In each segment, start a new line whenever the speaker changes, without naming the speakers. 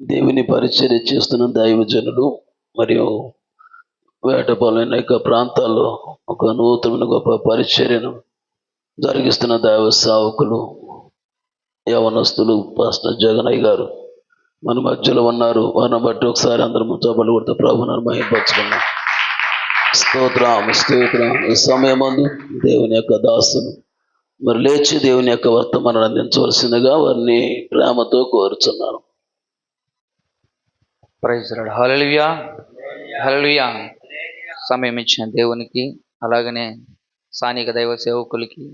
దేవుని పరిచర్య చేస్తున్న దైవజనులు మరియు వేటపాలెం యొక్క ప్రాంతాల్లో ఒక నూతన గొప్ప పరిచర్యను జరిగిస్తున్న దైవ సేవకులు యవనస్తులు పాస్టర్ జగనయ్య గారు మన మధ్యలో ఉన్నారు. వారిని బట్టి ఒకసారి అందరం చప్పట్లు కొడుతూ ప్రభువును మహిమపరచుకున్నాం. స్తోత్రం స్తోత్రం. ఈ సమయమందు దేవుని యొక్క దాసును మరి లేచి దేవుని యొక్క వర్తమానాన్ని అందించవలసిందిగా వారిని ప్రేమతో కోరుచున్నాను.
Praise Lord. Hallelujah hallelujah. సమయం ఇచ్చిన దేవునికి, అలాగనే స్థానిక దైవ సేవకులకి,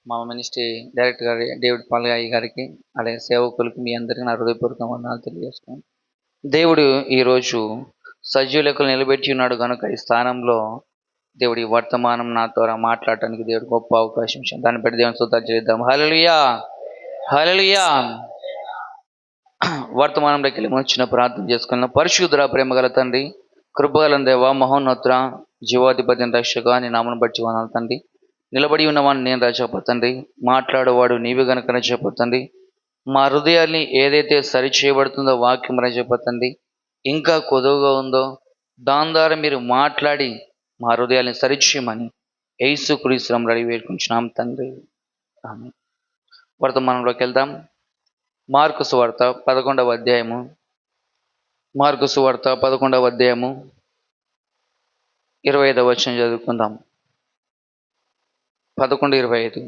మా మినిస్ట్రీ డైరెక్టర్ గారి డేవిడ్ పాల్గాయి గారికి, అలాగే సేవకులకి మీ అందరికీ నా హృదయపూర్వక వందనాలు తెలియజేస్తున్నాను. దేవుడు ఈరోజు సజీవ లెక్కలు నిలబెట్టి ఉన్నాడు కనుక ఈ స్థానంలో దేవుడి వర్తమానం నా ద్వారా మాట్లాడటానికి దేవుడు గొప్ప అవకాశం ఇచ్చాడు. దాన్ని బట్టి దేవుని స్తుతి చేద్దాం. హల్లెలూయా హల్లెలూయా. వర్తమానంలోకి వెళ్ళి వచ్చిన ప్రార్థన చేసుకున్న పరిశుద్ధుర, ప్రేమగల తండ్రి, కృపగల దేవ, మహోన్నతుర, జీవాధిపతి రక్షక, నీ నామను బట్టి వందనాలు తండ్రి. నిలబడి ఉన్నవాడిని నేను రక్షప తండ్రి, మాట్లాడేవాడు నీవి గనుక రక్షప తండ్రి. మా హృదయాల్ని ఏదైతే సరి చేయబడుతుందో వాక్యం రక్షప తండ్రి, ఇంకా కొదువుగా ఉందో దాని ద్వారా మీరు మాట్లాడి మా హృదయాల్ని సరిచేయమని యేసుక్రీస్తు నామములో అడిగి వేడుకుంటున్నాం తండ్రి. ఆమేన్. వర్తమానంలోకి వెళ్దాం. మార్కు సువార్త 11వ అధ్యాయము. మార్కు సువార్త 11వ అధ్యాయము 25వ వచనం చదువుకుందాం. 11:25.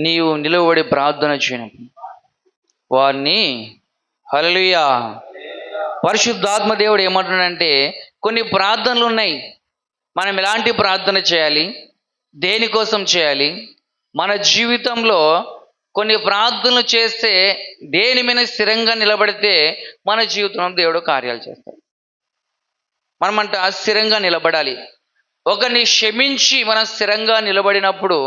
నీవు నిలువబడి ప్రార్థన చేయను వారిని. హల్లెలూయా. పరిశుద్ధాత్మ దేవుడు ఏమంటున్నాడంటే, కొన్ని ప్రార్థనలు ఉన్నాయి. మనం ఎలాంటి ప్రార్థన చేయాలి, దేనికోసం చేయాలి, మన జీవితంలో కొన్ని ప్రార్థనలు చేస్తే దేని మీద స్థిరంగా నిలబడితే మన జీవితంలో దేవుడు కార్యాలు చేస్తాడు. మనమంట స్థిరంగా నిలబడాలి. ఒకరిని క్షమించి మనం స్థిరంగా నిలబడినప్పుడు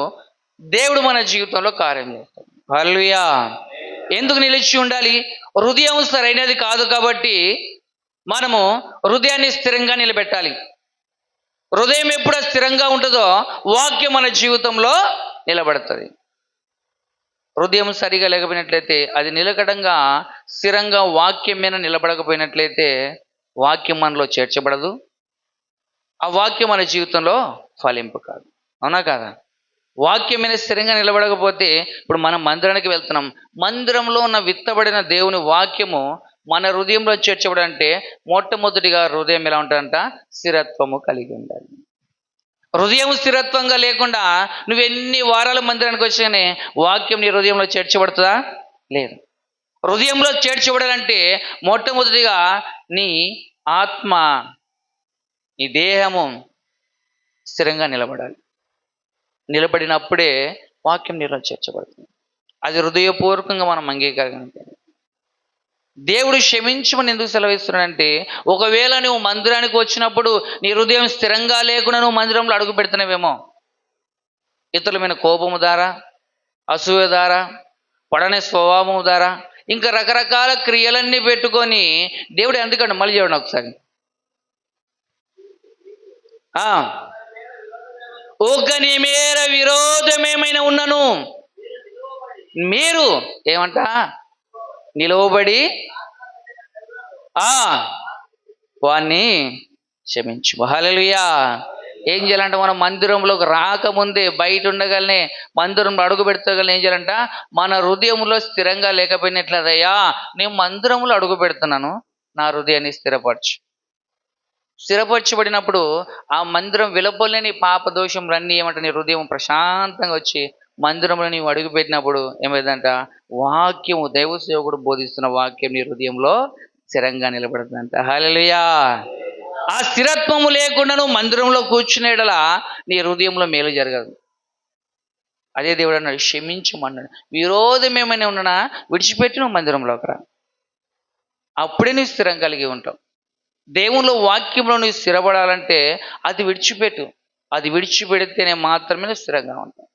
దేవుడు మన జీవితంలో కార్యం చేస్తాడు. హల్లెలూయా. ఎందుకు నిలిచి ఉండాలి? హృదయం సరైనది కాదు కాబట్టి మనము హృదయాన్ని స్థిరంగా నిలబెట్టాలి. హృదయం ఎప్పుడు స్థిరంగా ఉంటుందో వాక్యం మన జీవితంలో నిలబడుతుంది. హృదయం సరిగా లేకపోయినట్లయితే, అది నిలకడంగా స్థిరంగా వాక్యం మీద నిలబడకపోయినట్లయితే వాక్యం మనలో చేర్చబడదు. ఆ వాక్యం మన జీవితంలో ఫలింపు కాదు. అవునా కాదా? వాక్యం మీద స్థిరంగా నిలబడకపోతే, ఇప్పుడు మనం మందిరానికి వెళ్తున్నాం, మందిరంలో ఉన్న విత్తబడిన దేవుని వాక్యము మన హృదయంలో చేర్చబడంటే మొట్టమొదటిగా హృదయం ఎలా ఉంటుందంట? స్థిరత్వము కలిగి ఉండాలి. హృదయం స్థిరత్వంగా లేకుండా నువ్వు ఎన్ని వారాలు మందిరానికి వచ్చానే వాక్యం నీ హృదయంలో చేర్చబడుతుందా? లేదు. హృదయంలో చేర్చబడాలంటే మొట్టమొదటిగా నీ ఆత్మ, నీ దేహము స్థిరంగా నిలబడాలి. నిలబడినప్పుడే వాక్యం నీలో చేర్చబడుతుంది. అది హృదయపూర్వకంగా మనం అంగీకరించాలి. దేవుడు క్షమించమని ఎందుకు సెలవిస్తున్నాడంటే, ఒకవేళ నువ్వు మందిరానికి వచ్చినప్పుడు నీ హృదయం స్థిరంగా లేకుండా నువ్వు మందిరంలో అడుగు పెడుతున్నావేమో, ఇతరుల మీద కోపము ద్వారా, అసూయ ద్వారా, పడని స్వభావము ద్వారా, ఇంకా రకరకాల క్రియలన్నీ పెట్టుకొని దేవుడు ఎందుకంటే, మళ్ళీ చూడండి ఒకసారి, ఒకని మేర విరోధమేమైనా ఉన్నను మీరు ఏమంట నిలవబడి వాణ్ణి క్షమించు. హల్లెలూయా. ఏం చేయాలంట? మనం మందిరంలోకి రాకముందే, బయట ఉండగానే, మందిరంలో అడుగు పెడతగలనే ఏం చేయాలంట? మన హృదయంలో స్థిరంగా లేకపోయినట్లదయ్యా, నేను మందిరంలో అడుగు పెడుతున్నాను, నా హృదయాన్ని స్థిరపరచు. స్థిరపరచబడినప్పుడు ఆ మందిరం విలపలేని పాప దోషంలన్నీ ఏమంట నీ హృదయం ప్రశాంతంగా వచ్చి మందిరంలో నీవు అడుగు పెట్టినప్పుడు ఏమైందంట? వాక్యము, దైవ సేవకుడు బోధిస్తున్న వాక్యం నీ హృదయంలో స్థిరంగా నిలబడుతుందంట. హల్లెలూయా. ఆ స్థిరత్వము లేకుండా నువ్వు మందిరంలో కూర్చునేటలా నీ హృదయంలో మేలు జరగదు. అదే దేవుడు అన్నాడు, క్షమించమన్నాడు. విరోధం ఏమైనా ఉన్నా విడిచిపెట్టి నువ్వు మందిరంలోకి రా, అప్పుడే నువ్వు స్థిరం కలిగి ఉంటావు. దేవునిలో వాక్యంలో నువ్వు స్థిరపడాలంటే అది విడిచిపెట్టు. అది విడిచిపెడితేనే మాత్రమే నువ్వు స్థిరంగా ఉంటావు.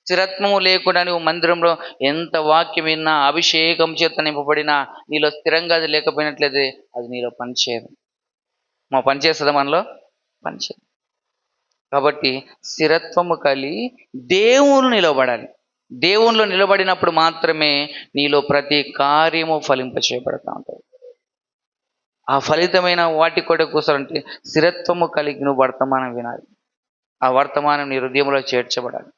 స్థిరత్వము లేకుండా నువ్వు మందిరంలో ఎంత వాక్యం విన్నా, అభిషేకం చేత నింపబడినా నీలో స్థిరంగా అది లేకపోయినట్లయితే అది నీలో పనిచేయదు. మా పని చేస్తుందా? మనలో పనిచేయాలి. కాబట్టి స్థిరత్వము కలిగి దేవుళ్ళు నిలబడాలి. దేవునిలో నిలబడినప్పుడు మాత్రమే నీలో ప్రతి కార్యము ఫలింపచేయబడతా ఉంటుంది. ఆ ఫలితమైన వాటి కూడా కూర్చోాలంటే స్థిరత్వము కలిగి నువ్వు వర్తమానం వినాలి. ఆ వర్తమానం నీ హృదయంలో చేర్చబడాలి.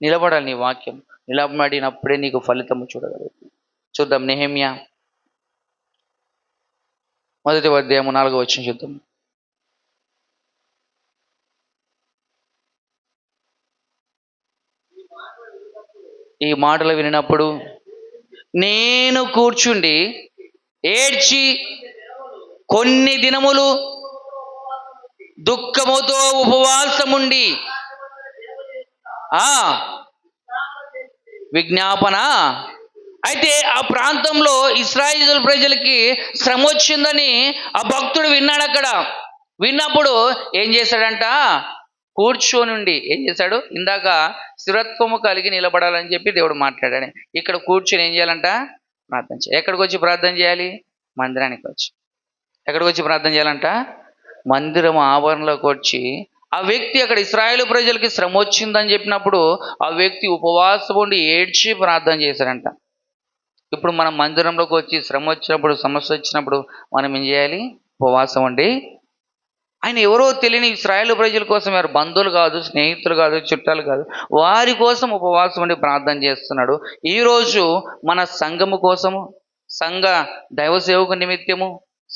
నిలబడాలి. నీ వాక్యం నిలబడినప్పుడే నీకు ఫలితము చూడగలుగుతుంది. చూద్దాం నెహెమ్యా 1వ అధ్యాయము 4వ వచనం చూద్దాం. ఈ మాటలు వినినప్పుడు నేను కూర్చుండి ఏడ్చి కొన్ని దినములు దుఃఖముతో ఉపవాసముండి విజ్ఞాపన. అయితే ఆ ప్రాంతంలో ఇశ్రాయేలు ప్రజలకి శ్రమ వచ్చిందని ఆ భక్తుడు విన్నాడు. అక్కడ విన్నప్పుడు ఏం చేశాడంట? కూర్చొని ఏం చేశాడు? ఇందాక స్థిరత్వము కలిగి నిలబడాలని చెప్పి దేవుడు మాట్లాడాడు. ఇక్కడ కూర్చొని ఏం చేయాలంట? ప్రార్థన చేయాలి. ఎక్కడికి వచ్చి ప్రార్థన చేయాలి? మందిరానికి వచ్చి. ఎక్కడికి వచ్చి ప్రార్థన చేయాలంట? మందిరం ఆవరణలోకి వచ్చి ఆ వ్యక్తి అక్కడ ఇశ్రాయేలు ప్రజలకి శ్రమ వచ్చిందని చెప్పినప్పుడు ఆ వ్యక్తి ఉపవాసం ఉండి ఏడ్చి ప్రార్థన చేశాడంట. ఇప్పుడు మనం మందిరంలోకి వచ్చి శ్రమ వచ్చినప్పుడు, సమస్య వచ్చినప్పుడు మనం ఏం చేయాలి? ఉపవాసం ఉండి, ఆయన ఎవరో తెలియని ఇశ్రాయేలు ప్రజల కోసం, ఎవరు బంధువులు కాదు, స్నేహితులు కాదు, చుట్టాలు కాదు, వారి కోసం ఉపవాసం ఉండి ప్రార్థన చేస్తున్నాడు. ఈరోజు మన సంఘము కోసము, సంఘ దైవ సేవకు నిమిత్తము,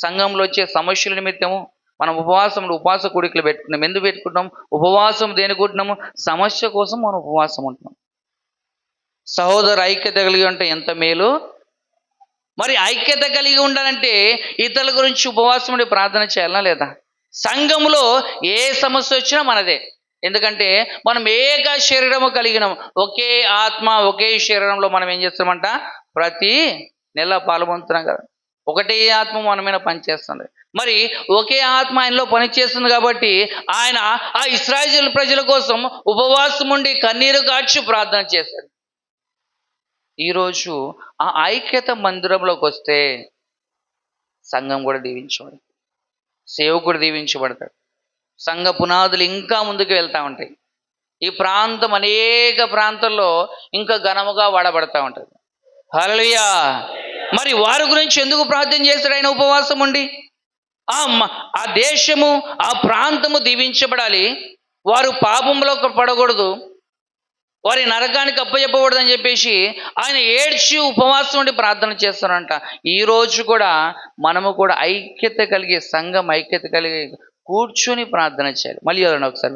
సంఘంలో వచ్చే సమస్యల నిమిత్తము మనం ఉపవాస కూడికలు పెట్టుకున్నాం. ఎందుకు పెట్టుకుంటున్నాం? ఉపవాసం దేనికుంటున్నాము? సమస్య కోసం మనం ఉపవాసం ఉంటున్నాం. సహోదర ఐక్యత కలిగి ఉంటే ఎంత మేలు. మరి ఐక్యత కలిగి ఉండాలంటే ఇతరుల గురించి ఉపవాసం ఉండి ప్రార్థన చేయాలా లేదా? సంఘంలో ఏ సమస్య వచ్చినా మనదే. ఎందుకంటే మనం ఏక శరీరము కలిగినాం, ఒకే ఆత్మ ఒకే శరీరంలో మనం ఏం చేస్తామంట? ప్రతి నెల పాల్గొంటున్నాం కదా. ఒకటే ఆత్మ మన మీద పనిచేస్తుంది. మరి ఒకే ఆత్మ ఆయనలో పనిచేస్తుంది కాబట్టి ఆయన ఆ ఇశ్రాయేలు ప్రజల కోసం ఉపవాసం ఉండి కన్నీరు కార్చి ప్రార్థన చేశాడు. ఈరోజు ఆ ఐక్యత మందిరంలోకి వస్తే సంఘం కూడా దీవించబడతాడు, సేవకుడు దీవించబడతాడు, సంఘ పునాదులు ఇంకా ముందుకు వెళ్తూ ఉంటాయి. ఈ ప్రాంతం అనేక ప్రాంతాల్లో ఇంకా ఘనముగా వాడబడతా ఉంటుంది. హల్లెలూయా. మరి వారి గురించి ఎందుకు ప్రార్థన చేశాడు ఆయన ఉపవాసం ఉండి? ఆ దేశము, ఆ ప్రాంతము దీవించబడాలి, వారు పాపంలో పడకూడదు, వారి నరకానికి అప్పచెప్పకూడదు అని చెప్పేసి ఆయన ఏడ్చి ఉపవాసం ఉండి ప్రార్థన చేస్తారంట. ఈరోజు కూడా మనము కూడా ఐక్యత కలిగి, సంఘం ఐక్యత కలిగి కూర్చొని ప్రార్థన చేయాలి. మళ్ళీ ఎవరండి ఒకసారి.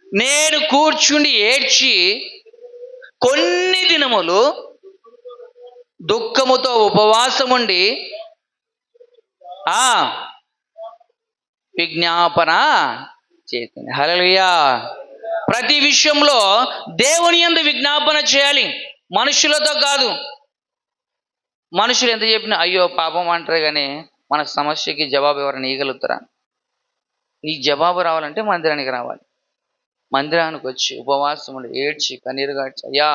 నేను కూర్చుండి ఏడ్చి కొన్ని దినములు దుఃఖముతో ఉపవాసముండి విజ్ఞాపన చేసింది. హల్లెలూయా. ప్రతి విషయంలో దేవుని యందు విజ్ఞాపన చేయాలి, మనుషులతో కాదు. మనుషులు ఎంత చెప్పినా అయ్యో పాపం అంటారు, కానీ మన సమస్యకి జవాబు ఎవరైనా ఇవ్వగలుగుతారా? నీకు జవాబు రావాలంటే మందిరానికి రావాలి. మందిరానికి వచ్చి ఉపవాసములు ఏడ్చి కన్నీరు గాడ్చి, అయ్యా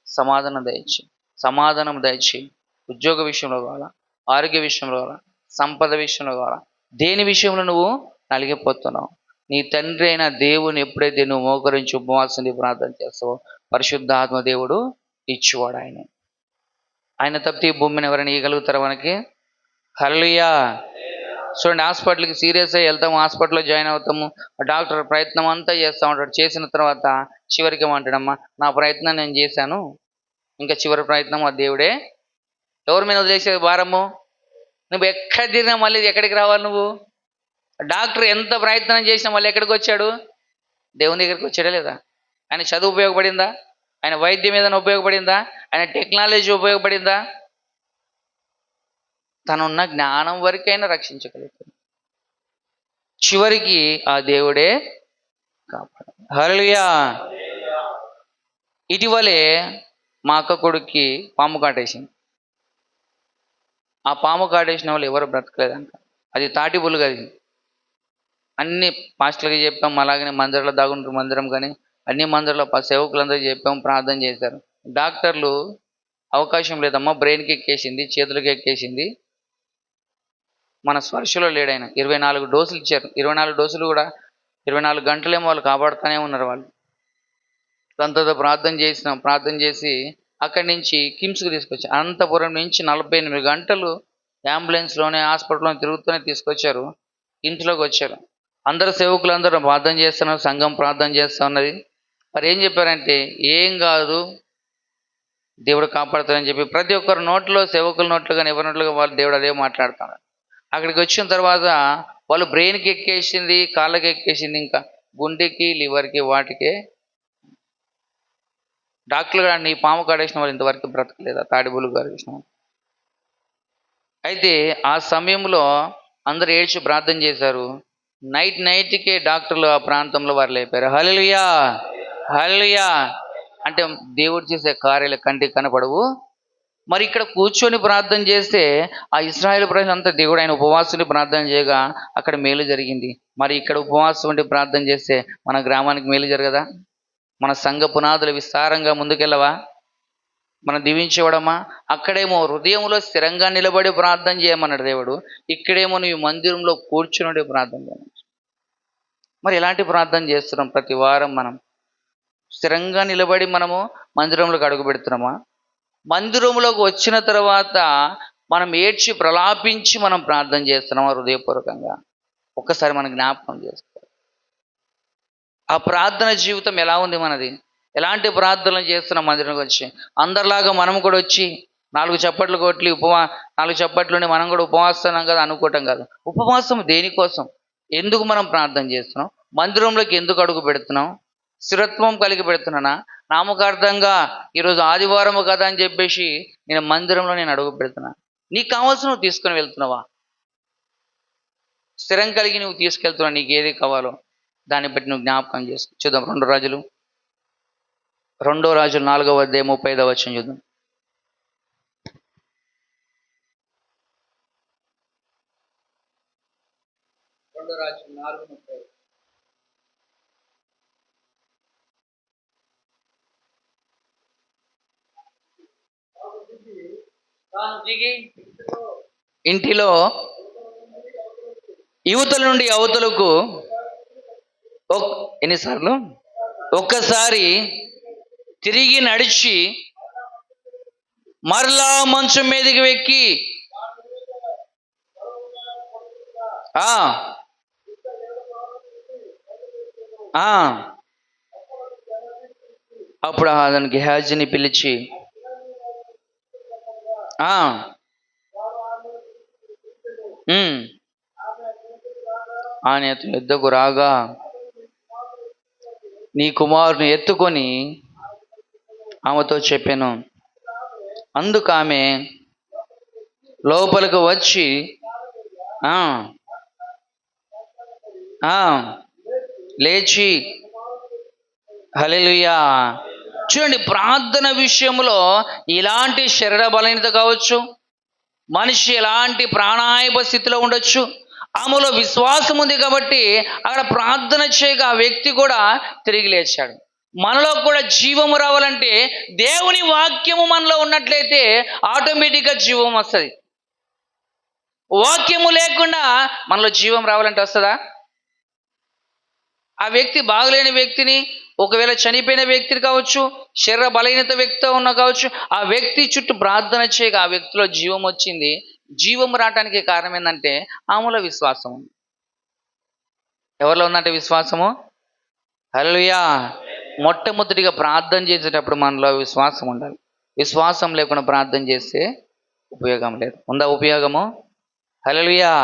సమాధానం దయచి ఉద్యోగ విషయంలో కావాలా, ఆరోగ్య విషయంలో కావాలా, సంపద విషయంలో కావాలా, దేని విషయంలో నువ్వు నలిగిపోతున్నావు, నీ తండ్రి అయిన దేవుని ఎప్పుడైతే నువ్వు మోకరించి ఉపవాసం ప్రార్థన చేస్తావో పరిశుద్ధాత్మ దేవుడు ఇచ్చేవాడు. ఆయన తప్పితే ఈ భూమిని ఎవరైనా ఇవ్వగలుగుతారా మనకి? హల్లెలూయా. చూడండి, హాస్పిటల్కి సీరియస్ అయ్యి వెళ్తాము, హాస్పిటల్లో జాయిన్ అవుతాము, డాక్టర్ ప్రయత్నం అంతా చేస్తూ ఉంటాడు. చేసిన తర్వాత చివరికి ఏమంటాడమ్మా, నా ప్రయత్నం నేను చేశాను, ఇంకా చివరి ప్రయత్నం ఆ దేవుడే. ఎవరి మీద వదిలేసే భారము? నువ్వు ఎక్కడ తిరిగినా మళ్ళీ ఎక్కడికి రావాలి? నువ్వు డాక్టర్ ఎంత ప్రయత్నం చేసినా మళ్ళీ ఎక్కడికి వచ్చాడు? దేవుని దగ్గరికి వచ్చాడా లేదా? ఆయన చదువు ఉపయోగపడిందా? ఆయన వైద్యం ఏదైనా ఉపయోగపడిందా? ఆయన టెక్నాలజీ ఉపయోగపడిందా? తనున్న జ్ఞానం వరకైనా రక్షించగలుగుతుంది. చివరికి ఆ దేవుడే కాపాడు. హల్లెలూయా. ఇటీవలే మా అక్క కొడుక్కి పాము కాటేసింది. ఆ పాము కాటేసిన వాళ్ళు ఎవరు బ్రతకలేదంట. అది తాటి పులుగు. అది అన్ని పాస్టర్లకి చెప్పాం, అలాగనే మందిరంలో దాగుంటారు, మందిరం కానీ అన్ని మందిరంలో సేవకులందరూ చెప్పాం, ప్రార్థన చేశారు. డాక్టర్లు అవకాశం లేదమ్మా, బ్రెయిన్కి ఎక్కేసింది, చేతులకి ఎక్కేసింది, మన స్పర్శలో లేడు ఆయన. 24 డోసులు ఇచ్చారు. 24 డోసులు కూడా 24 గంటలేమో వాళ్ళు కాపాడుతూనే ఉన్నారు వాళ్ళు. అంతతో ప్రార్థన చేసి అక్కడి నుంచి కిమ్స్కి తీసుకొచ్చారు. అనంతపురం నుంచి 48 గంటలు అంబులెన్స్లోనే హాస్పిటల్లోనే తిరుగుతూనే తీసుకొచ్చారు. కిమ్స్లోకి వచ్చారు. అందరు సేవకులు అందరూ ప్రార్థన చేస్తున్నారు, సంఘం ప్రార్థన చేస్తూ ఉన్నది. మరి ఏం చెప్పారంటే, ఏం కాదు, దేవుడు కాపాడుతారని చెప్పి ప్రతి ఒక్కరి నోట్లో, సేవకుల నోట్లో కానీ ఎవరి నోట్లో వాళ్ళు దేవుడు అదే మాట్లాడుతున్నారు. అక్కడికి వచ్చిన తర్వాత వాళ్ళు బ్రెయిన్కి ఎక్కేసింది, కాళ్ళకి ఎక్కేసింది, ఇంకా గుండెకి, లివర్కి, వాటికే. డాక్టర్లు గారు నీ పాము కాడేసిన వాళ్ళు ఇంతవరకు బ్రతకలేదా, తాడిబులు కాడేసిన వాళ్ళు. అయితే ఆ సమయంలో అందరు ఏడ్చి ప్రార్థన చేశారు. నైట్కే డాక్టర్లు ఆ ప్రాంతంలో వారు లేపారు. హల్లెలూయా, హల్లెలూయా. అంటే దేవుడు చేసే కార్యాలు కంటికి కనపడవు. మరి ఇక్కడ కూర్చొని ప్రార్థన చేస్తే ఆ ఇశ్రాయేలు ప్రజలంతా దేవుడు ఆయన ఉపవాసుని ప్రార్థన చేయగా అక్కడ మేలు జరిగింది. మరి ఇక్కడ ఉపవాసం ఉండి ప్రార్థన చేస్తే మన గ్రామానికి మేలు జరగదా? మన సంఘ పునాదులు విస్తారంగా ముందుకెళ్ళవా? మనం దీవించేవాడమ్మా. అక్కడేమో హృదయంలో స్థిరంగా నిలబడి ప్రార్థన చేయమన్నాడు దేవుడు. ఇక్కడేమో నువ్వు మందిరంలో కూర్చుని ప్రార్థన చేయమన్నాడు. మరి ఎలాంటి ప్రార్థన చేస్తున్నాం? ప్రతి వారం మనం స్థిరంగా నిలబడి మనము మందిరంలోకి అడుగు పెడుతున్నామా? మందిరంలోకి వచ్చిన తర్వాత మనం ఏడ్చి ప్రలాపించి మనం ప్రార్థన చేస్తున్నామా హృదయపూర్వకంగా? ఒక్కసారి మనం జ్ఞాపకం చేసుకో. ఆ ప్రార్థన జీవితం ఎలా ఉంది మనది? ఎలాంటి ప్రార్థనలు చేస్తున్నాం మందిరంకి వచ్చి? అందరిలాగా మనం కూడా వచ్చి 4 చప్పట్లు కొట్టి 4 చప్పట్లుండి మనం కూడా ఉపవాస్తున్నాం కదా అనుకోవటం కాదు. ఉపవాసం దేనికోసం? ఎందుకు మనం ప్రార్థన చేస్తున్నాం? మందిరంలోకి ఎందుకు అడుగు పెడుతున్నాం? స్థిరత్వం కలిగి పెడుతున్నానా? నామకార్థంగా ఈరోజు ఆదివారం కదా అని చెప్పేసి నేను మందిరంలో అడుగు పెడుతున్నా. నీకు కావాల్సిన నువ్వు తీసుకొని వెళ్తున్నావా? స్థిరం కలిగి నువ్వు తీసుకెళ్తున్నావు. నీకు ఏది కావాలో దాన్ని బట్టి నువ్వు జ్ఞాపకం చేసుకో. చూద్దాం 2 రాజులు 4వ అధ్యాయం 35వ వచనం చూద్దాం. 2 రాజులు 4:35. ఇంటిలో యువతల నుండి అవతలకు ఎన్నిసార్లు? ఒక్కసారి తిరిగి నడిచి మరలా మంచం మీదకి వెక్కి అప్పుడు దానికి గెహాజీని పిలిచి ఆయన యుద్ధకు రాగా నీ కుమారుని ఎత్తుకొని ఆమెతో చెప్పాను. అందుకు ఆమె లోపలికి వచ్చి లేచి హల్లెలూయా. చూడండి, ప్రార్థన విషయంలో ఇలాంటి శరీర బలహీనత కావచ్చు, మనిషి ఎలాంటి ప్రాణాయామ స్థితిలో ఉండొచ్చు, ఆమెలో విశ్వాసం ఉంది కాబట్టి అక్కడ ప్రార్థన చేయగా ఆ వ్యక్తి కూడా తిరిగి లేచాడు. మనలో కూడా జీవము రావాలంటే దేవుని వాక్యము మనలో ఉన్నట్లయితే ఆటోమేటిక్గా జీవం వస్తుంది. వాక్యము లేకుండా మనలో జీవం రావాలంటే వస్తుందా? ఆ వ్యక్తి బాగలేని వ్యక్తిని, ఒకవేళ చనిపోయిన వ్యక్తిని కావచ్చు, శరీర బలహీనత వ్యక్తితో ఉన్న కావచ్చు, ఆ వ్యక్తి చుట్టూ ప్రార్థన చేయగా ఆ వ్యక్తిలో జీవం వచ్చింది. జీవం రావటానికి కారణం ఏంటంటే ఆమెలో విశ్వాసం ఉంది. ఎవరిలో ఉందంటే విశ్వాసము? హల్లెలూయా. మొట్టమొదటిగా ప్రార్థన చేసేటప్పుడు మనలో విశ్వాసం ఉండాలి. విశ్వాసం లేకుండా ప్రార్థన చేస్తే ఉపయోగం లేదు. ఉందా ఉపయోగము? హల్లెలూయా.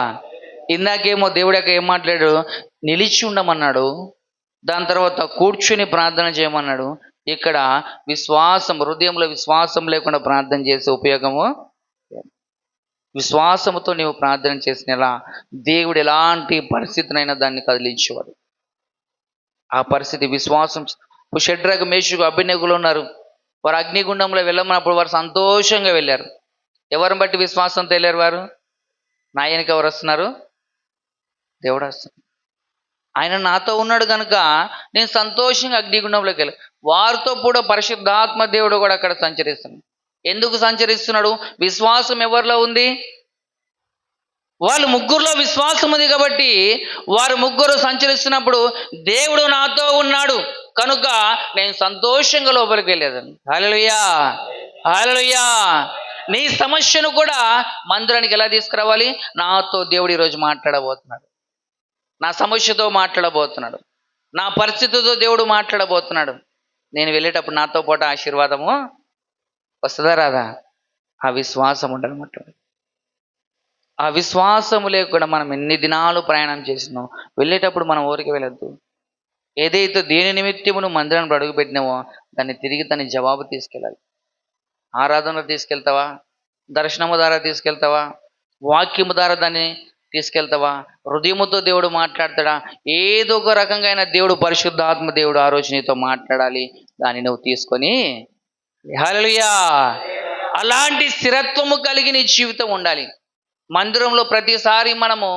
ఇందాకేమో దేవుడు ఏం మాట్లాడాడు? నిలిచి ఉండమన్నాడు. దాని తర్వాత కూర్చుని ప్రార్థన చేయమన్నాడు. ఇక్కడ విశ్వాసం, హృదయంలో విశ్వాసం లేకుండా ప్రార్థన చేసే ఉపయోగము. విశ్వాసంతో నీవు ప్రార్థన చేసినలా దేవుడు ఎలాంటి పరిస్థితినైనా దాన్ని కదిలించేవాడు. ఆ పరిస్థితి విశ్వాసం. షడ్రక్, మేషకు, అబేద్నెగోలు ఉన్నారు. వారు అగ్నిగుండంలో వెళ్ళమన్నప్పుడు వారు సంతోషంగా వెళ్ళారు. ఎవరిని బట్టి విశ్వాసంతో వెళ్ళారు వారు? నా వెనక ఎవరు వస్తున్నారు? దేవుడు వస్తున్నారు. ఆయన నాతో ఉన్నాడు కనుక నేను సంతోషంగా అగ్నిగుండంలోకి వెళ్ళాను. వారితో కూడా పరిశుద్ధాత్మ దేవుడు కూడా అక్కడ సంచరిస్తున్నాడు. ఎందుకు సంచరిస్తున్నాడు? విశ్వాసం ఎవరిలో ఉంది? వాళ్ళు ముగ్గురులో విశ్వాసం ఉంది కాబట్టి వారు ముగ్గురు సంచరిస్తున్నప్పుడు దేవుడు నాతో ఉన్నాడు కనుక నేను సంతోషంగా లోపలికి వెళ్ళేదాన్ని. హల్లెలూయా, హల్లెలూయా. నీ సమస్యను కూడా మందిరానికి ఎలా తీసుకురావాలి? నాతో దేవుడు ఈరోజు మాట్లాడబోతున్నాడు, నా సమస్యతో మాట్లాడబోతున్నాడు, నా పరిస్థితితో దేవుడు మాట్లాడబోతున్నాడు. నేను వెళ్ళేటప్పుడు నాతో పాటు ఆశీర్వాదము వస్తుందా రాదా? ఆ విశ్వాసం ఉండాలన్నమాట. ఆ విశ్వాసము లేకుండా మనం ఎన్ని దినాలు ప్రయాణం చేసినాం, వెళ్ళేటప్పుడు మనం ఊరికి వెళ్ళొద్దు. ఏదైతే దేని నిమిత్తము నువ్వు మందిరానికి అడుగు పెట్టినావో దాన్ని తిరిగి తన జవాబు తీసుకెళ్ళాలి. ఆరాధనలో తీసుకెళ్తావా? దర్శనము ద్వారా తీసుకెళ్తావా? వాక్యము ద్వారా దాన్ని తీసుకెళ్తావా? హృదయముతో దేవుడు మాట్లాడతాడా? ఏదో ఒక రకంగా అయినా దేవుడు, పరిశుద్ధాత్మ దేవుడు ఆ రోజు నీతో మాట్లాడాలి. దాన్ని నువ్వు తీసుకొని హల్లెలూయా. అలాంటి స్థిరత్వము కలిగి నీ జీవితం ఉండాలి. మందిరంలో ప్రతిసారి మనము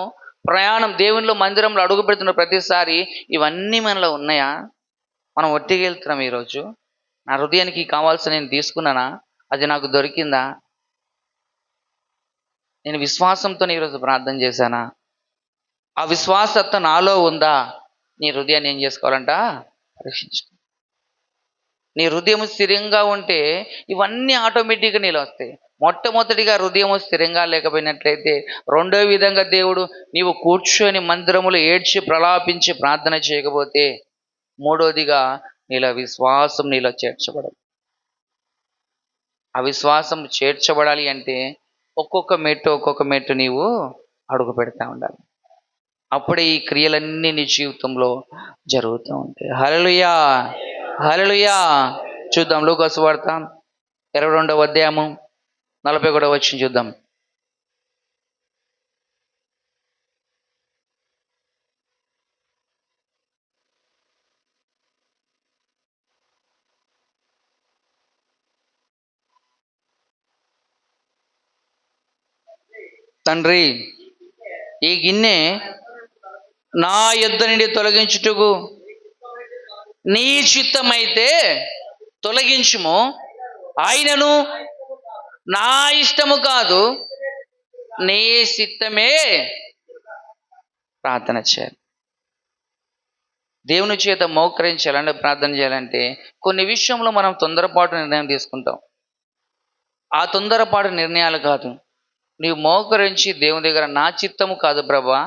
ప్రయాణం, దేవునిలో మందిరంలో అడుగు పెడుతున్న ప్రతిసారి ఇవన్నీ మనలో ఉన్నాయా? మనం ఒట్టిగా వెళ్తున్నాం. ఈరోజు నా హృదయానికి కావాల్సిన నేను తీసుకున్నానా? అది నాకు దొరికిందా? నేను విశ్వాసంతో ఈరోజు ప్రార్థన చేశానా? ఆ విశ్వాసత నాలో ఉందా? నీ హృదయాన్ని ఏం చేసుకోవాలంట? పరీక్షించు. నీ హృదయం స్థిరంగా ఉంటే ఇవన్నీ ఆటోమేటిక్గా నీలో వస్తాయి. మొట్టమొదటిగా హృదయము స్థిరంగా లేకపోయినట్లయితే, రెండో విధంగా దేవుడు నీవు కూర్చొని మందిరములు ఏడ్చి ప్రలాపించి ప్రార్థన చేయకపోతే, మూడోదిగా నీలో విశ్వాసం నీలో చేర్చబడదు. ఆ విశ్వాసం చేర్చబడాలి అంటే ఒక్కొక్క మెట్టు నీవు అడుగు పెడతా ఉండాలి. అప్పుడే ఈ క్రియలన్నీ నీ జీవితంలో జరుగుతూ ఉంటాయి. హల్లెలూయా, హల్లెలూయా. చూద్దాం లూకాసు వార్త 22వ అధ్యాయము 41వ వచనం చూద్దాం. తండ్రి, ఈ గిన్నె నా యొద్ద నుండి తొలగించుటకు నీ చిత్తమైతే తొలగించుము, ఆయనను నా ఇష్టము కాదు నీ చిత్తమే. ప్రార్థన చేయాలి. దేవుని చేత మోకరించాలంటే, ప్రార్థన చేయాలంటే కొన్ని విషయంలో మనం తొందరపాటు నిర్ణయం తీసుకుంటాం. ఆ తొందరపాటు నిర్ణయాలు కాదు. నీవు మోకరించి దేవుని దగ్గర, నా చిత్తము కాదు ప్రభా,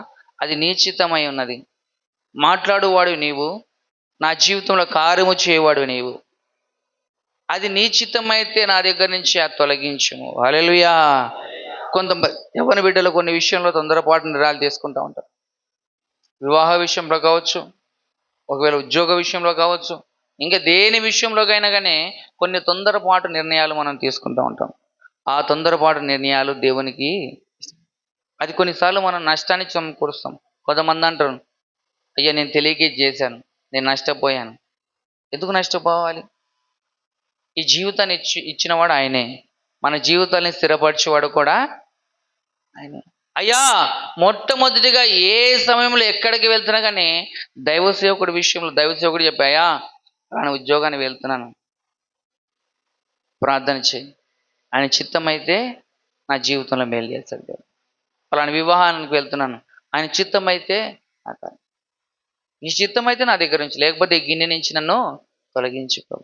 అది నీ చిత్తమై ఉన్నది, మాట్లాడువాడు నీవు, నా జీవితంలో కార్యము చేయవాడు నీవు, అది నీ చిత్తమైతే నా దగ్గర నుంచి అది తొలగించుము. హల్లెలూయా. కొంత యవ్వన బిడ్డలు కొన్ని విషయంలో తొందరపాటు నిర్ణయాలు తీసుకుంటూ ఉంటారు. వివాహ విషయంలో కావచ్చు, ఒకవేళ ఉద్యోగ విషయంలో కావచ్చు, ఇంకా దేని విషయంలోకైనా కానీ కొన్ని తొందరపాటు నిర్ణయాలు మనం తీసుకుంటూ ఉంటాం. ఆ తొందరపాటు నిర్ణయాలు దేవునికి, అది కొన్నిసార్లు మనం నష్టాన్ని సమకూరుస్తాం. కొంతమంది అంటారు, అయ్యా నేను తెలియక చేశాను, నేను నష్టపోయాను. ఎందుకు నష్టపోవాలి? ఈ జీవితాన్ని ఇచ్చినవాడు ఆయనే, మన జీవితాన్ని స్థిరపరిచేవాడు కూడా ఆయనే. అయ్యా మొట్టమొదటిగా ఏ సమయంలో ఎక్కడికి వెళ్తున్నా కానీ దైవ సేవకుడి విషయంలో దైవ సేవకుడు చెప్పాయా, ఆయన ఉద్యోగానికి వెళ్తున్నాను, ప్రార్థన చేయి, ఆయన చిత్తమైతే నా జీవితంలో మేలు చేస్తాడు. అలాంటి వివాహానికి వెళ్తున్నాను, ఆయన చిత్తమైతే నాకు, నీ చిత్తమైతే నా దగ్గర నుంచి, లేకపోతే ఈ గిన్నె నుంచి నన్ను తొలగించుకో.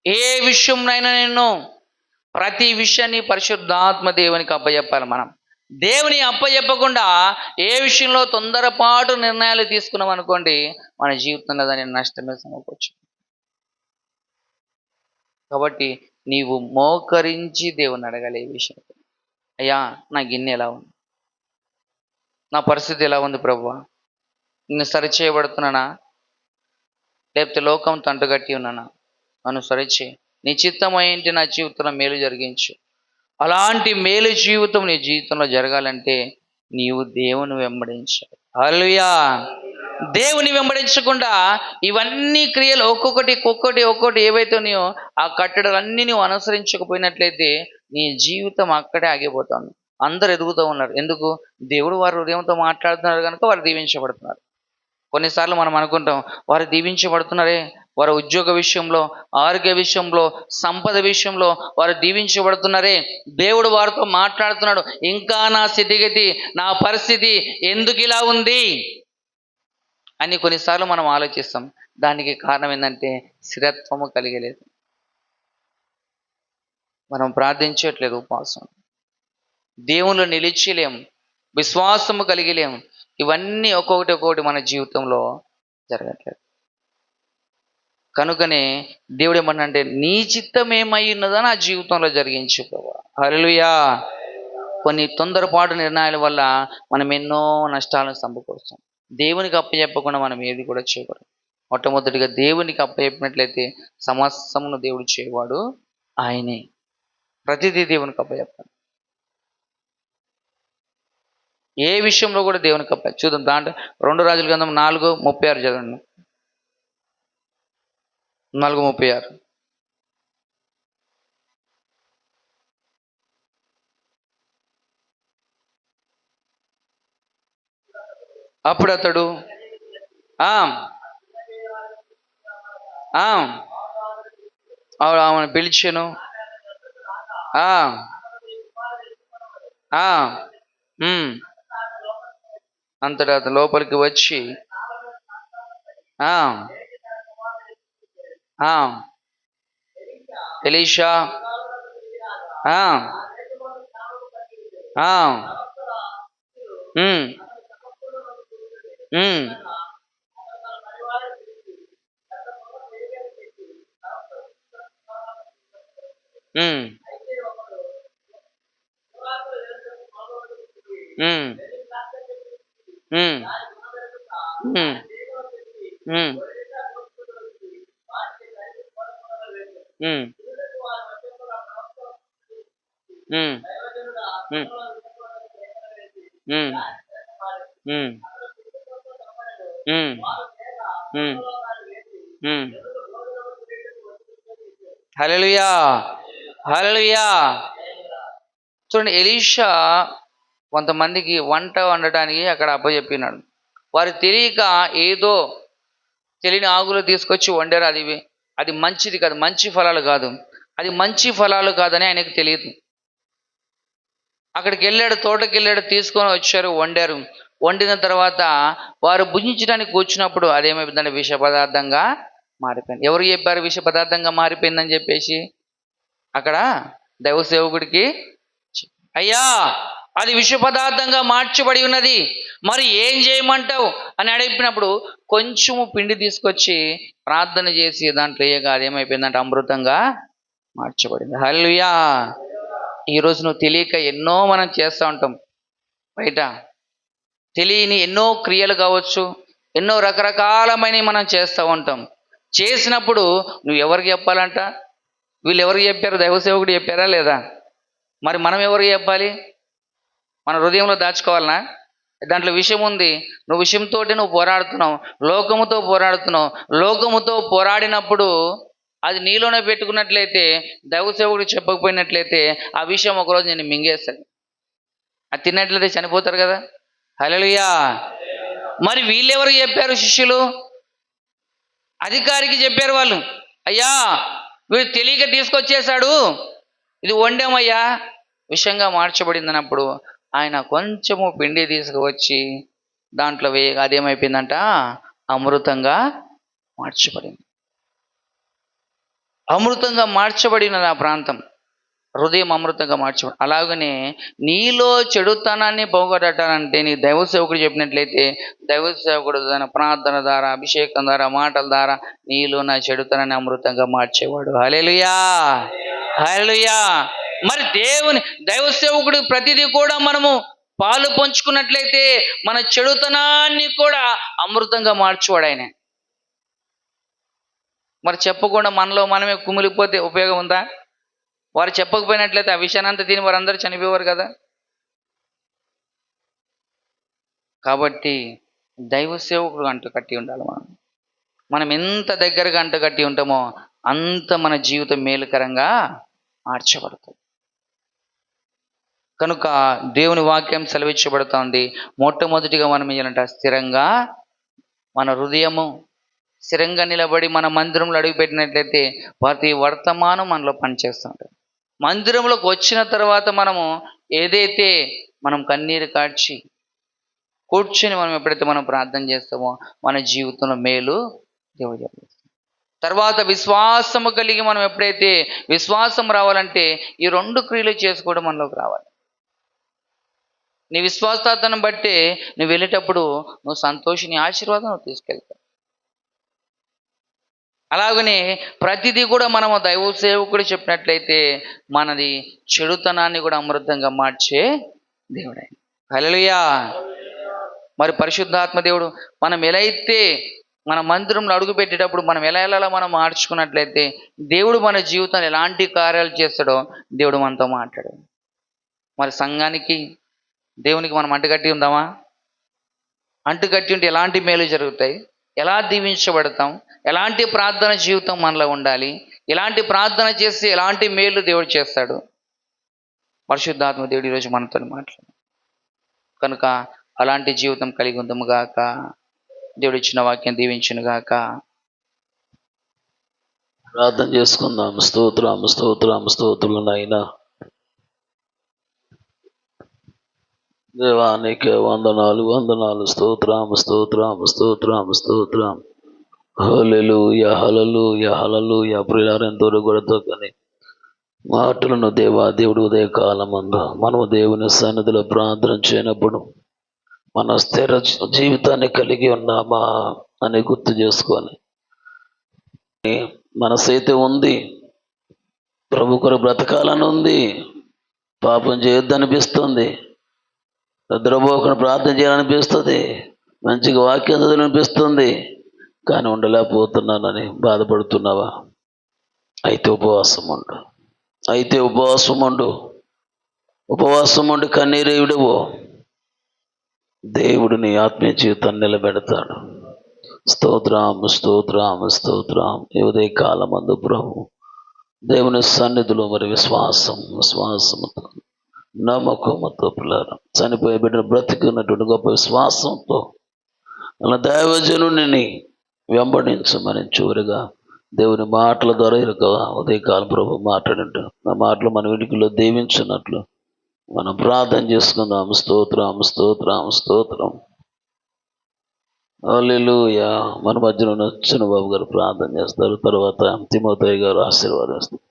ఏ విషయంనైనా నేను ప్రతి విషయాన్ని పరిశుద్ధాత్మ దేవునికి అప్పచెప్పాలి. మనం దేవుని అప్పచెప్పకుండా ఏ విషయంలో తొందరపాటు నిర్ణయాలు తీసుకున్నాం అనుకోండి, మన జీవితంలో దాన్ని నష్టమే సమకూర్చు. కాబట్టి నీవు మోకరించి దేవుని అడగాలి ఈ విషయం. అయ్యా నా గిన్నె ఎలా ఉంది, నా పరిస్థితి ఎలా ఉంది ప్రభువా, నిన్ను సరిచేయబడుతున్నానా, లేకపోతే లోకం తంటుగట్టి ఉన్నానా, నన్ను సరిచేయి, నీ చిత్తం ఏంటి నా జీవితంలో మేలు జరిగించు. అలాంటి మేలు జీవితం నీ జీవితంలో జరగాలంటే నీవు దేవుని వెంబడించాలి. హల్లెలూయా. దేవుని వెంబడించకుండా ఇవన్నీ క్రియలు ఒక్కొక్కటి ఏవైతే ఉన్నాయో ఆ కట్టడలన్నీ నువ్వు అనుసరించకపోయినట్లయితే నీ జీవితం అక్కడే ఆగిపోతుంది. అందరు ఎదుగుతూ ఉన్నారు. ఎందుకు? దేవుడు వారి హృదయంతో మాట్లాడుతున్నారు కనుక వారు దీవించబడుతున్నారు. కొన్నిసార్లు మనం అనుకుంటాం, వారు దీవించబడుతున్నారే, వారి ఉద్యోగ విషయంలో, ఆరోగ్య విషయంలో, సంపద విషయంలో వారు దీవించబడుతున్నారే. దేవుడు వారితో మాట్లాడుతున్నాడు, ఇంకా నా స్థితిగతి, నా పరిస్థితి ఎందుకు ఇలా ఉంది అని కొన్నిసార్లు మనం ఆలోచిస్తాం. దానికి కారణం ఏంటంటే స్థిరత్వము కలిగలేదు. మనం ప్రార్థించట్లేదు, ఉపవాసం, దేవుళ్ళు నిలిచిలేము, విశ్వాసము కలిగిలేము. ఇవన్నీ ఒక్కొక్కటి మన జీవితంలో జరగట్లేదు. కనుకనే దేవుడు ఏమన్నంటే నీ చిత్తం ఏమై ఉన్నదో నా జీవితంలో జరిగించు ప్రభువా. హల్లెలూయా. కొన్ని తొందరపాటు నిర్ణయాల వల్ల మనం ఎన్నో నష్టాలను సమకూరుస్తాం. దేవునికి అప్పచెప్పకుండా మనం ఏది కూడా చేయకూడదు. మొట్టమొదటిగా దేవునికి అప్పచెప్పినట్లయితే సమస్తమును దేవుడు చేయవాడు ఆయనే. ప్రతిదీ దేవునికి అప్పచెప్పాలి. ఏ విషయంలో కూడా దేవునికి అప్పచెప్పాలి. చూద్దాం, దాంట్లో 2 రాజుల గ్రంథం 4:36 చదవండి. 4:36. అప్పుడు అతడు ఆమెను పిలిచెను. అంతటా అతను లోపలికి వచ్చి ఎలీషా హల్లెలూయా, హల్లెలూయా. చూడండి, ఎలీషా కొంతమందికి వంట వండటానికి అక్కడ అప్పచెప్పినాడు. వారు తెలియక ఏదో తెలియని ఆకులు తీసుకొచ్చి వండారు. అది మంచిది కాదు, మంచి ఫలాలు కాదు. అది మంచి ఫలాలు కాదని ఆయనకు తెలియదు. అక్కడికి వెళ్ళాడు, తోటకి వెళ్ళాడు, తీసుకొని వచ్చారు, వండారు. వండిన తర్వాత వారు భుజించడానికి కూర్చున్నప్పుడు అదేమైపోయిందంటే విష పదార్థంగా మారిపోయింది. ఎవరు చెప్పారు విష పదార్థంగా మారిపోయిందని చెప్పేసి? అక్కడ దైవ సేవకుడికి, అయ్యా అది విష పదార్థంగా మార్చబడి ఉన్నది, మరి ఏం చేయమంటావు అని అడిగినప్పుడు కొంచెము పిండి తీసుకొచ్చి ప్రార్థన చేసి దాంట్లో వేయగా అదేమైపోయిందంటే అమృతంగా మార్చబడింది. హల్లెలూయా. ఈరోజు నువ్వు తెలియక ఎన్నో మనం చేస్తూ ఉంటాం. బయట తెలియని ఎన్నో క్రియలు కావచ్చు, ఎన్నో రకరకాలమైనవి మనం చేస్తూ ఉంటాం. చేసినప్పుడు నువ్వు ఎవరికి చెప్పాలంట? వీళ్ళు ఎవరికి చెప్పారు? దైవ సేవకుడు చెప్పారా లేదా? మరి మనం ఎవరికి చెప్పాలి? మన హృదయంలో దాచుకోవాలనా? దాంట్లో విషయం ఉంది. నువ్వు విషయంతో నువ్వు పోరాడుతున్నావు, లోకముతో పోరాడుతున్నావు. లోకముతో పోరాడినప్పుడు అది నీలోనే పెట్టుకున్నట్లయితే, దైవ సేవకుడు చెప్పకపోయినట్లయితే ఆ విషయం ఒకరోజు నేను మింగేస్తాను. అది తిన్నట్లయితే చనిపోతారు కదా. హల్లెలూయా. మరి వీళ్ళెవరికి చెప్పారు? శిష్యులు అధికారికి చెప్పారు. వాళ్ళు, అయ్యా వీడు తెలియక తీసుకొచ్చేశాడు, ఇది వండామయ్యా, విషంగా మార్చబడింది అన్నప్పుడు ఆయన కొంచెము పిండి తీసుకువచ్చి దాంట్లో వేయగా అదేమైపోయిందంట అమృతంగా మార్చబడింది. అమృతంగా మార్చబడిన ఆ ప్రాంతం, హృదయం అమృతంగా మార్చబడి. అలాగనే నీలో చెడుతనాన్ని పోగొట్టాలంటే నీ దైవ సేవకుడు చెప్పినట్లయితే, దైవ సేవకుడు తన ప్రార్థన ద్వారా, అభిషేకం ద్వారా, మాటల ద్వారా నీలో నా చెడుతనాన్ని అమృతంగా మార్చేవాడు. హల్లెలూయా, హల్లెలూయా. మరి దైవ సేవకుడు ప్రతిదీ కూడా మనము పాలు పంచుకున్నట్లయితే మన చెడుతనాన్ని కూడా అమృతంగా మార్చేవాడు ఆయన. మరి చెప్పకుండా మనలో మనమే కుమిలిపోతే ఉపయోగం ఉందా? వారు చెప్పకపోయినట్లయితే ఆ విషయాన్ని అంతా తిని వారందరూ చనిపోయేవారు కదా. కాబట్టి దైవ సేవకుడు అంటు కట్టి ఉండాలి. మనం ఎంత దగ్గరగా అంటు కట్టి ఉంటామో అంత మన జీవితం మేలుకరంగా మార్చబడుతుంది. కనుక దేవుని వాక్యం సెలవిచ్చబడుతోంది, మొట్టమొదటిగా మనం ఏంటంటే స్థిరంగా మన హృదయము స్థిరంగా నిలబడి మన మందిరంలో అడుగుపెట్టినట్లయితే ప్రతి వర్తమానం మనలో పనిచేస్తుంటుంది. మందిరంలోకి వచ్చిన తర్వాత మనము ఏదైతే మనం కన్నీరు కార్చి కూర్చొని మనం ఎప్పుడైతే మనం ప్రార్థన చేస్తామో మన జీవితంలో మేలు దేవుడు చేస్తాడు. తర్వాత విశ్వాసము కలిగి మనం ఎప్పుడైతే విశ్వాసం రావాలంటే ఈ 2 క్రియలు చేసుకోవడం మనలోకి రావాలి. నీ విశ్వాసతను బట్టే నువ్వు వెళ్ళేటప్పుడు నువ్వు సంతోషిని ఆశీర్వాదం నువ్వు తీసుకెళ్తావు. అలాగనే ప్రతిదీ కూడా మనము దైవ సేవకుడు చెప్పినట్లయితే మనది చెడుతనాన్ని కూడా అమృతంగా మార్చే దేవుడే. హల్లెలూయా. మరి పరిశుద్ధాత్మ దేవుడు మనం ఎలా అయితే మన మందిరంలో అడుగు పెట్టేటప్పుడు మనం ఎలా మనం మార్చుకున్నట్లయితే దేవుడు మన జీవితంలో ఎలాంటి కార్యాలు చేస్తాడో దేవుడు మనతో మాట్లాడాడు. మరి సంఘానికి దేవునికి మనం అంటుకట్టి ఉందామా? అంటుకట్టి ఉంటే ఎలాంటి మేలు జరుగుతాయి, ఎలా దీవించబడతాం, ఎలాంటి ప్రార్థన జీవితం మనలో ఉండాలి, ఎలాంటి ప్రార్థన చేస్తే ఎలాంటి మేలు దేవుడు చేస్తాడు. పరిశుద్ధాత్మ దేవుడు ఈరోజు మనతో మాట్లాడు కనుక అలాంటి జీవితం కలిగి ఉందము గాక. దేవుడు ఇచ్చిన వాక్యం దీవించును గాక.
ప్రార్థన చేసుకుందాం. స్తోత్రం స్తోత్రం స్తోత్రులు నాయనా. దేవానికి వందనాలు వందనాలు. స్తోత్రం స్తోత్రం స్తోత్రం స్తోత్రం. హల్లెలూయా హల్లెలూయా హల్లెలూయా. ప్రియులారెంతో కూడా కానీ మాటలను దేవుడు ఉదయకాలమందు మనము దేవుని సన్నిధిలో ప్రార్థన చేయనప్పుడు మన స్థిర జీవితాన్ని కలిగి ఉన్నామా అని గుర్తు చేసుకొని మనసైతే ఉంది, ప్రభు కొరకు బ్రతకాలని ఉంది, పాపం చేయొద్దనిపిస్తుంది, నిద్రపోకుండా ప్రార్థన చేయాలనిపిస్తుంది, మంచిగా వాక్యం చదవాలనిపిస్తుంది, కానీ ఉండలేకపోతున్నానని బాధపడుతున్నావా? అయితే ఉపవాసం ఉండు. ఉపవాసం ఉండి కన్నీరేయుడువు. దేవుడు నీ ఆత్మీయ జీవితాన్ని నిలబెడతాడు. స్తోత్రం స్తోత్రం స్తోత్రం. ఈ ఉదయ కాలమందు ప్రభు దేవుని సన్నిధిలో మరి విశ్వాసముతో నమ్మకముతో పిల్లలు చనిపోయే బిడ్డను బ్రతికున్నటువంటి గొప్ప విశ్వాసంతో అలా దైవజనుడిని వెంబడించమని చివరిగా దేవుని మాటల ద్వారా ఉదయకాలం ప్రభు మాట్లాడండి. ఆ మాటలు మన వెనుకలో దీవించినట్లు మనం ప్రార్థన చేసుకుందాం. స్తోత్రం స్తోత్రం స్తోత్రం. హల్లెలూయా. మన మధ్యలో నచ్చిన బాబు గారు ప్రార్థన చేస్తారు. తర్వాత తిమోతయ్య గారు ఆశీర్వాదం ఇస్తారు.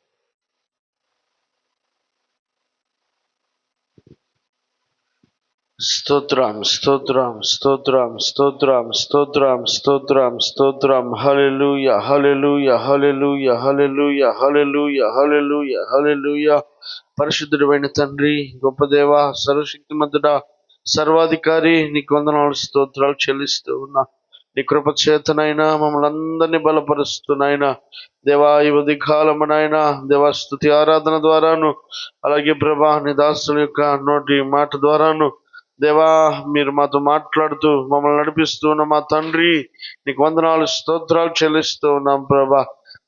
స్తోత్రం స్తోత్రం స్తోత్రం స్తోత్రం స్తోత్రం స్తోత్రం స్తోత్రం. హల్లెలూయా హల్లెలూయా హల్లెలూయా హల్లెలూయా హల్లెలూయా హల్లెలూయా హల్లెలూయా. పరిశుద్ధుడైన తండ్రి, గొప్ప దేవ, సర్వశక్తిమంతుడా, సర్వాధికారి, నీకు వందనాలు స్తోత్రాలు చెల్లిస్తూ ఉన్నా. నీ కృప చేతనైనా మమ్మల్ని అందరినీ బలపరుస్తున్నాయినా దేవా. ఈ ఉదయ కాలమునైనా దేవా స్తుతి ఆరాధన ద్వారాను అలాగే ప్రభా నీ దాసుల యొక్క నోటి మాట ద్వారాను దేవా మీరు మాతో మాట్లాడుతూ మమ్మల్ని నడిపిస్తూ ఉన్న మా తండ్రి, నీకు వందనాలు స్తోత్రాలు చెల్లిస్తూ ఉన్నాం ప్రభా.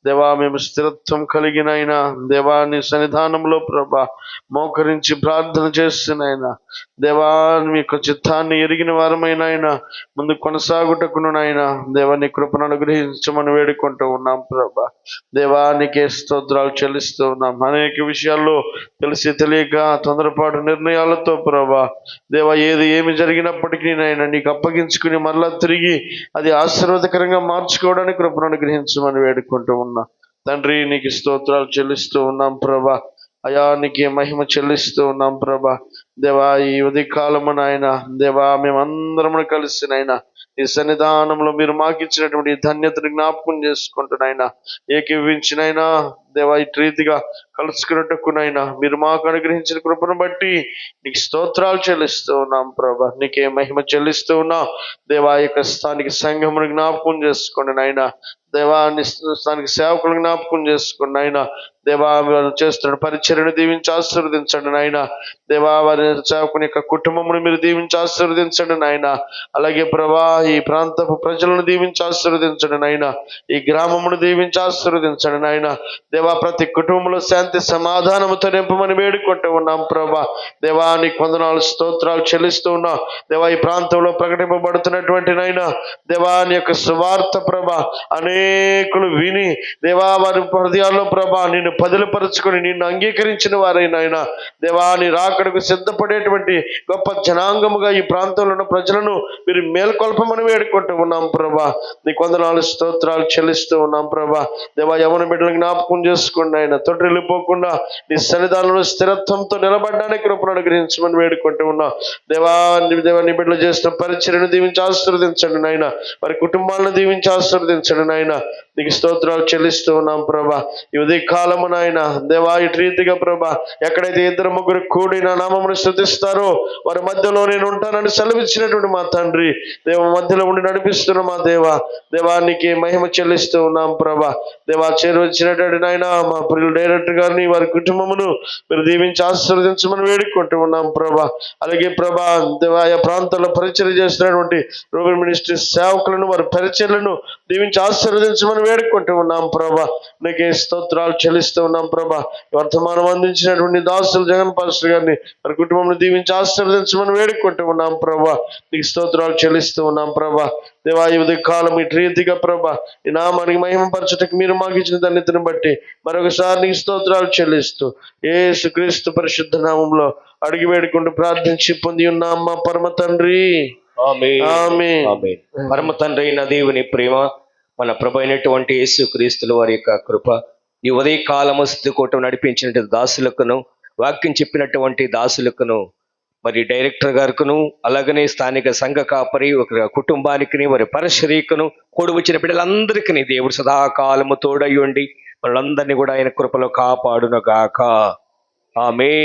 దేవా మేము స్థిరత్వం కలిగినైనా దేవా నీ సన్నిధానంలో ప్రభా మోకరించి ప్రార్థన చేస్తున్నైనా దేవా మీ యొక్క చిత్తాన్ని ఎరిగిన వారమైనా ముందు కొనసాగుటకునైనా దేవా నీ కృపను అనుగ్రహించమని వేడుకుంటూ ఉన్నాం ప్రభా. దేవా నీకే స్తోత్రాలు చెల్లిస్తూ ఉన్నాం. అనేక విషయాల్లో తెలిసి తెలియక తొందరపాటు నిర్ణయాలతో ప్రభా దేవా ఏమి జరిగినప్పటికీ నైనా నీకు అప్పగించుకుని మరలా తిరిగి అది ఆశీర్వాదకరంగా మార్చుకోవడానికి కృపను అనుగ్రహించమని వేడుకుంటూ ఉన్నాం తండ్రి. నీకు స్తోత్రాలు చెల్లిస్తూ ఉన్నాం ప్రభా. అయా నీకే మహిమ చెల్లిస్తూ ఉన్నాం ప్రభా. దేవా ఈ ఉదయ కాలమునైనా దేవా మేమందరము కలిసినైనా ఈ సన్నిధానంలో మీరు మాకు ఇచ్చినటువంటి ధన్యతను జ్ఞాపకం చేసుకుంటున్నాయినా ఏకీవించినైనా దేవా ఇటు రీతిగా కలుసుకున్నట్టుకునైనా మీరు మాకు అనుగ్రహించిన కృపను బట్టి నీకు స్తోత్రాలు చెల్లిస్తూ ఉన్నాం ప్రభా. నీకే మహిమ చెల్లిస్తూ ఉన్నాం దేవా. యొక్క స్థానిక సంఘమును జ్ఞాపకం చేసుకోండి నాయనా దేవా. స్థానిక సేవకులను జ్ఞాపకం చేసుకోండి నాయనా దేవా. వారు చేస్తున్న పరిచర్యను దీవించి ఆశీర్వదించండి నాయన దేవా. వారి సేవకుని యొక్క కుటుంబమును మీరు దీవించి ఆశీర్వదించండి నాయన. అలాగే ప్రభా ఈ ప్రాంతపు ప్రజలను దీవించి ఆశీర్వదించండి నాయన. ఈ గ్రామమును దీవించి ఆశీర్వదించండి నాయన దేవా. ప్రతి కుటుంబంలో శాంతి శాంతి సమాధానముతో నింపమని వేడుకుంటూ ఉన్నాం ప్రభా. దేవా నీకు వందనాలు స్తోత్రాలు చెల్లిస్తూ ఉన్నాం దేవా. ఈ ప్రాంతంలో ప్రకటింపబడుతున్నటువంటి నైనా దేవా నీ యొక్క సువార్త ప్రభా అనేకులు విని దేవా వారి హృదయాల్లో ప్రభా నిన్ను పదిలపరుచుకొని నిన్ను అంగీకరించిన వారైనా దేవా నీ రాకడకు సిద్ధపడేటువంటి గొప్ప జనాంగముగా ఈ ప్రాంతంలో ఉన్న ప్రజలను మీరు మేల్కొల్పమని వేడుకుంటూ ఉన్నాం ప్రభా. నీకు వందనాలు స్తోత్రాలు చెల్లిస్తూ ఉన్నాం ప్రభా. దేవా యవన బిడ్డలను జ్ఞాపకం చేసుకోండి ఆయన, తొట్టిల్లిపోకుండా నీ సన్నిధానంలో స్థిరత్వంతో నిలబడడానికి కృపను అనుగ్రహించమని వేడుకుంటూ ఉన్నాం దేవా. నీ బిడ్డలు చేసిన పరిచర్యను దీవించి ఆశీర్వదించండి నాయన, వారి కుటుంబాలను దీవించి ఆశీర్వదించండి నాయన. నీకు స్తోత్రాలు చెల్లిస్తూ ఉన్నాం ప్రభా. ఈ ఉదయ కాలము నాయన దేవా ఇటు రీతిగా ప్రభా ఎక్కడైతే ఇద్దరు ముగ్గురు కూడి నా నామమును స్తుతిస్తారో వారి మధ్యలో నేను ఉంటానని సెలవిచ్చినటువంటి మా తండ్రి దేవ మధ్యలో ఉండి నడిపిస్తున్న మా దేవానికి మహిమ చెల్లిస్తూ ఉన్నాం ప్రభా. దేవా చేరువచ్చినటువంటి నాయన మా ప్రియులు డైరెక్టర్ గారిని వారి కుటుంబమును మీరు దీవించి ఆశీర్వదించమని వేడుకుంటూ ఉన్నాం ప్రభా. అలాగే ప్రభా దేవా ఆ ప్రాంతాల్లో పరిచయం చేస్తున్నటువంటి రోగన్ మినిస్ట్రీ సేవకులను వారి పరిచర్లను దీవించి ఆశీర్వదించమని వేడుకుంటూ ఉన్నాం ప్రభా. నీకే స్తోత్రాలు చెల్లిస్తూ ఉన్నాం ప్రభా. వర్తమానం అందించినటువంటి దాసులు జగన్ పాస్టర్ గారిని వారి కుటుంబం దీవించి ఆశీర్వదించమని వేడుకుంటూ ఉన్నాం ప్రభా. నీకు స్తోత్రాలు చెల్లిస్తూ ఉన్నాం ప్రభా. దేవా ఈ ఉదయ కాలం ఇటు రీతిగా ప్రభా ఈ నామానికి మహిమపరచటకు మీరు మాకు ఇచ్చిన ధన్యతను బట్టి మరొకసారి నీకు స్తోత్రాలు చెల్లిస్తూ యేసుక్రీస్తు పరిశుద్ధ నామంలో అడిగి వేడుకుంటూ ప్రార్థించి పొంది ఉన్నాం మా పరమ తండ్రి.
పరమ తండ్రి అయిన దేవుని ప్రేమ, మన ప్రభు అయినటువంటి యేసుక్రీస్తుల వారి యొక్క కృప, ఈ ఉదయ కాలము స్థితికోటం నడిపించినటువంటి దాసులకును, వాక్యం చెప్పినటువంటి దాసులకును, మరి డైరెక్టర్ గారికును, అలాగనే స్థానిక సంఘ కాపరి ఒక కుటుంబానికి, వారి పరిశరీకును, కూడి వచ్చిన బిడ్డలందరికీ దేవుడు సదాకాలము తోడయ్యుండి వాళ్ళందరినీ కూడా ఆయన కృపలో కాపాడును గాక. ఆమేన్.